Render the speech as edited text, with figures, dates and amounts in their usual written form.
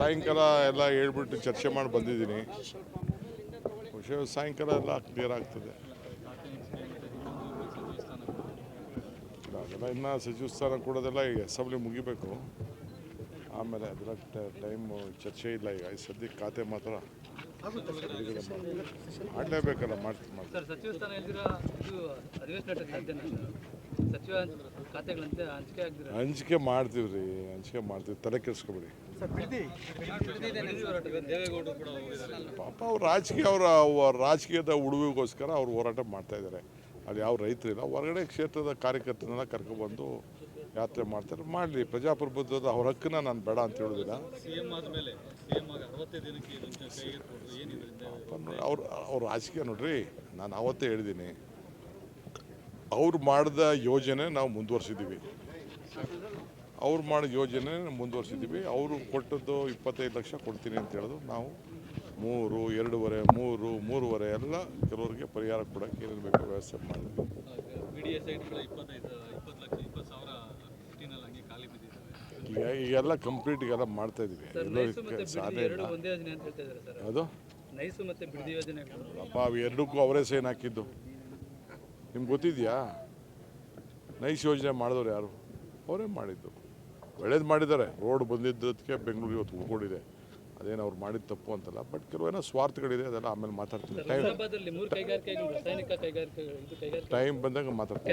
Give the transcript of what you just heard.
ಸಾಯಂಕಾಲ ಎಲ್ಲ ಹೇಳ್ಬಿಟ್ಟು ಚರ್ಚೆ ಮಾಡಿ ಬಂದಿದ್ದೀನಿ. ಬಹುಶಃ ಸಾಯಂಕಾಲ ಎಲ್ಲ ಕ್ಲಿಯರ್ ಆಗ್ತದೆ. ಅದೆಲ್ಲ ಇನ್ನು ಸಚಿವ ಸ್ಥಾನ ಕೊಡೋದೆಲ್ಲ ಈಗ ಅಸೆಂಬ್ಲಿ ಮುಗಿಬೇಕು, ಆಮೇಲೆ ಅದರ ಟೈಮು ಚರ್ಚೆ ಇಲ್ಲ. ಈಗ ಸದ್ಯಕ್ಕೆ ಖಾತೆ ಮಾತ್ರ ಮಾಡಲೇಬೇಕಲ್ಲ, ಮಾಡ್ತೀನಿ. ಸಚಿವ ಸ್ಥಾನ ಹಂಚಿಕೆ ಮಾಡ್ತೀವಿ ರೀ, ಹಂಚಿಕೆ ಮಾಡ್ತೀವಿ, ತಲೆ ಕೆಡಿಸ್ಕೊಬೇಡಿ. ಪಾಪ ಅವ್ರು ರಾಜಕೀಯದ ಉಳುವಿಗೋಸ್ಕರ ಅವ್ರು ಹೋರಾಟ ಮಾಡ್ತಾ ಇದ್ದಾರೆ. ಅಲ್ಲಿ ಯಾವ ರೈತರಿಲ್ಲ, ಹೊರಗಡೆ ಕ್ಷೇತ್ರದ ಕಾರ್ಯಕರ್ತರನ್ನೆಲ್ಲ ಕರ್ಕೊಬಂದು ಯಾತ್ರೆ ಮಾಡ್ತಾರೆ. ಮಾಡಲಿ, ಪ್ರಜಾಪ್ರಭುತ್ವದ ಅವ್ರ ಹಕ್ಕನ್ನ ನಾನು ಬೇಡ ಅಂತ ಹೇಳೋದಿಲ್ಲ. ಅವ್ರ ರಾಜಕೀಯ ನೋಡ್ರಿ, ನಾನು ಅವತ್ತೇ ಹೇಳಿದ್ದೀನಿ, ಅವ್ರು ಮಾಡಿದ ಯೋಜನೆ ನಾವು ಮುಂದುವರ್ಸಿದ್ದೀವಿ. ಅವ್ರು ಮಾಡಿದ ಯೋಜನೆ ಮುಂದುವರ್ಸಿದ್ದೀವಿ. ಅವರು ಕೊಟ್ಟದ್ದು 25 ಲಕ್ಷ ಕೊಡ್ತೀನಿ ಅಂತ ಹೇಳಿದ್ರು. ನಾವು 3, 2.5, 3 ಎಲ್ಲ ಕೆಲವರಿಗೆ ಪರಿಹಾರ ಕೊಡೋಕ್ಕೆ ಏನೇನು ಬೇಕೋ ವ್ಯವಸ್ಥೆ ಮಾಡಿದ್ವಿ. ಈಗೆಲ್ಲ ಕಂಪ್ಲೀಟ್ ಈಗೆಲ್ಲ ಮಾಡ್ತಾ ಇದ್ದೀವಿ. ಸಾಧ್ಯ ಇಲ್ಲ ಅದು. ಅಪ್ಪ ಅವು ಎರಡಕ್ಕೂ ಅವರೇ ಸೈನ್ ಹಾಕಿದ್ದು. ನಿಮ್ಗೆ ಗೊತ್ತಿದೆಯಾ? ನೈಸ್ ಯೋಜನೆ ಮಾಡಿದವ್ರು ಯಾರು? ಅವರೇ ಮಾಡಿದ್ದು. ಒಳ್ಳೇದು ಮಾಡಿದ್ದಾರೆ. ರೋಡ್ ಬಂದಿದ್ದಕ್ಕೆ ಬೆಂಗಳೂರು ಇವತ್ತು ಉಳ್ಕೊಂಡಿದೆ. ಅದೇನು ಅವ್ರು ಮಾಡಿದ ತಪ್ಪು ಅಂತಲ್ಲ, ಬಟ್ ಕೆಲವೇನೋ ಸ್ವಾರ್ಥಗಳಿದೆ, ಅದೆಲ್ಲ ಆಮೇಲೆ ಮಾತಾಡ್ತೀನಿ. ಟೈಮ್ ಬಂದಾಗ ಮಾತಾಡ್ತೀನಿ.